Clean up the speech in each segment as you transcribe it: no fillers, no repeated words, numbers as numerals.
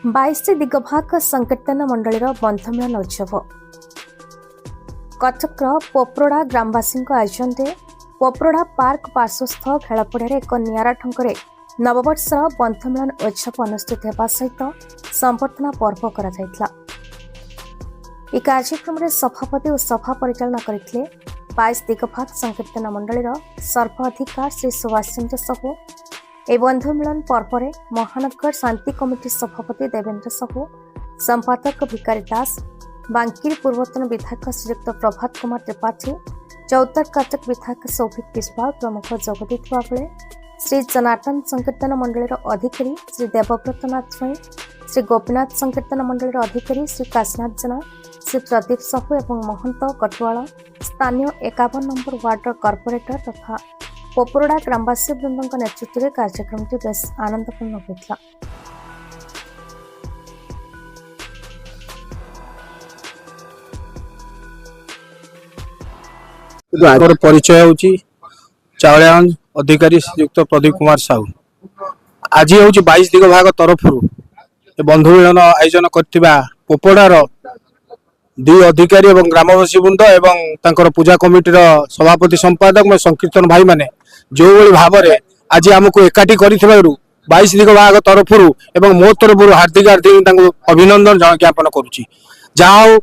22 दिगभाग संकीर्तन मंडलीर बंधमिलन उत्सव कटकर पोपरोड़ा ग्रामवासी आयोजन में पोपरोड़ा पार्क पार्श्वस्थ खेलपड़िया एक निरा ढंग नववर्षर बंधमिलन उत्सव अनुष्ठित होगा सहित संबर्धना पर्व कर कार्यक्रम में सभापति और सभा परिचालना करते 22 दिगभाग संकीर्तन मंडलीर सर्वाधिकार श्री सुभाष चंद्र साहू। ए बंधुमिलन पर्व में महानगर शांति कमिटी सभापति देवेंद्र साहू, संपादक भिकारी दास, बांकीर पूर्वतन विधायक श्रीयुक्त प्रभात कुमार त्रिपाठी, चौतर काटक विधायक सौभिक विश्वाल प्रमुख जोगदी बेले श्री जनार्दन संकीर्तन मंडलीर अधिकारी श्री देवव्रत नाथ स्वयं, श्री गोपीनाथ संकीर्तन मंडलीर अधिकारी श्री काशीनाथ जेना, श्री प्रदीप साहू एवं महंत कटुआल स्थानीय 51 नंबर वार्डर कॉर्पोरेटर तथा पोपरोड़ा ग्रामवासी वृंद नेतृत्व में कार्यक्रम बेस आनंदपूर्ण होता। परिचय होची चावलियागंज अधिकारी श्रीयुक्त प्रदीप कुमार साहू। आज हूँ 22 दिगभाग तरफ बंधु मिलन आयोजन करथिबा पोपड़ार दुई अधिकारी एवं ग्रामवासी वृंद एवं पूजा कमिटीर सभापति संपादक में संकीर्तन भाई माने जो भाव में आज आमको एकाठी कर 22 दिगभाग तरफ एवं मो तरफ हार्दिक हार्दिक अभिनंदन ज्ञापन करुच्ची। जहाँ हो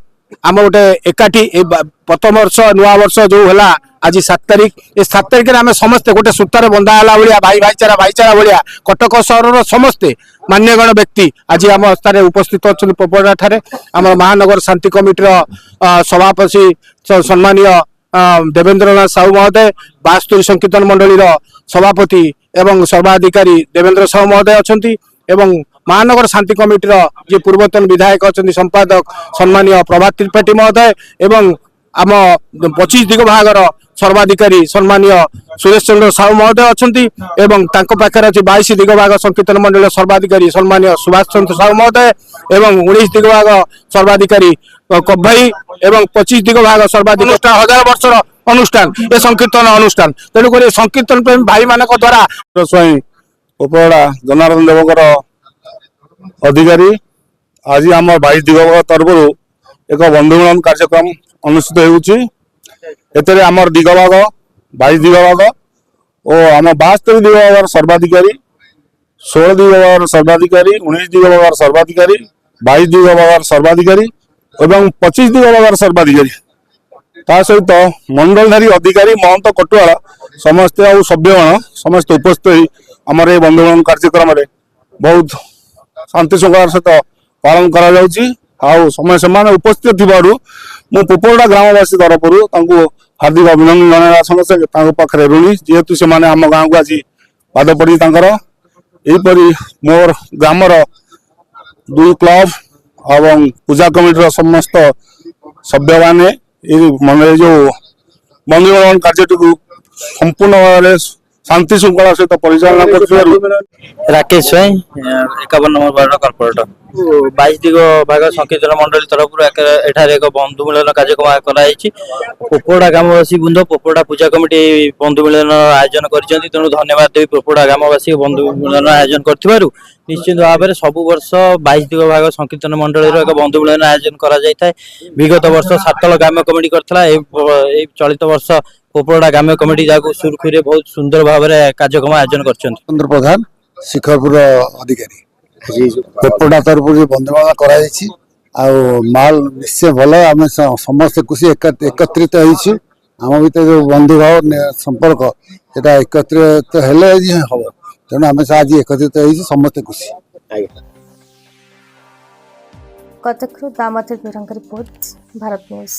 आम गोटे एकाठी प्रथम वर्ष नुआ वर्ष जो है आज 7 तारिख ए 7 तारिख आम समस्ते गोटे सूत्र बंधाला भाया भाई भाईचारा भाया कटक सहर समस्ते मान्यगण व्यक्ति आज आम स्थान उपस्थित अच्छा पोपड़ा ठारे आम महानगर शांति कमिटीर सभापति सम्मानीय देवेंद्र नाथ साहू महोदय, 72 संकीर्तन मंडलीर सभापति एवं सर्वाधिकारी देवेंद्र साहू महोदय अच्छी एवं महानगर शांति कमिटीर जे पूर्वतन विधायक अच्छा संपादक सम्मानीय प्रभात त्रिपाठी महोदय एवं आम 25 दिगभागर सर्वाधिकारी सम्मानीय सुरेश चंद्र साहू महोदय अच्छी एवं पाखे अच्छी 22 दिगभाग संकीर्तन मंडल सर्वाधिकारी सम्मानीय सुभाष चंद्र साहू महोदय एवं 19 दिगभाग सर्वाधिकारी कभाई एवं 25 दिगभाग सर्वाधिक 1000 वर्षर अनुष्ठान ए संकीर्तन अनुष्ठान तेणुक संकीर्तन प्रेमी भाई मान द्वारा स्वयं पोपड़ा जनार्दन देवकर अधिकारी आज आम 22 दिगभाग तरफ एक बंधुमिलन कार्यक्रम अनुष्ठित होती आमर दिगभाग 22 दिगभाग और आम 72 दिगभाग सर्वाधिकारी 16 दिगभाग सर्वाधिकारी 19 दिगभाग सर्वाधिकारी 22 दिगभाग सर्वाधिकारी एवं 25 दिगभाग सर्वाधिकारी ता सहित मंडलधारी अधिकारी महंत कटुआल समस्ते आ सभ्यगण समस्त उपस्थित आमर ये बंधुमिलन कार्यक्रम बहुत शांति श्रृंखला सहित पालन करा समय से उपस्थित मु पोपड़ा ग्रामवासी तरफ हार्दिक अभिनंदन जनाइबा संगे पाखे ऋणी जेहेतु से आम गाँव को आज पाद पड़ी यहीपरि मोर ग्रामर 2 क्लब एवं पूजा कमिटीर समस्त सभ्य माने मन जो बंधुमिलन कार्य संपूर्ण भाव शांति श्रृंखला सहित परिचालना कर राकेश स्वयं 51 नंबर वार्ड कॉर्पोरेटर 22 दिगभाग संकीर्तन मंडली तरफ एठार एक बंधु मिलन कार्यक्रम कराई पोपड़ा ग्रामवासी बृंद पोपड़ा पूजा कमिटी बंधु मिलन आयोजन कर तेणु धन्यवाद देवी पोपड़ा ग्रामवासी बंधु मिलन आयोजन कर निश्चित भाव में सब वर्ष 22 दिगभाग संकीर्तन मंडल एक बंधु मिलन आयोजन कर विगत वर्ष सातल ग्राम्य कमिटी करथिला चलित वर्ष पोपड़ा ग्राम्य कमिटी जहाँ सुरखुरी बहुत सुंदर भाव में कार्यक्रम आयोजन कर प्रधान शिखरपुर अधिकारी पोपड़ा तरफ बंधुमिलन कर माल निश्चय भल आम समस्त खुशी एकत्रित आम भर जो बंधुभाव संपर्क से एकत्रित हम तेणु आम आज एकत्रित समस्त खुशी। कटक दामोदर बिरंग रिपोर्ट भारत न्यूज।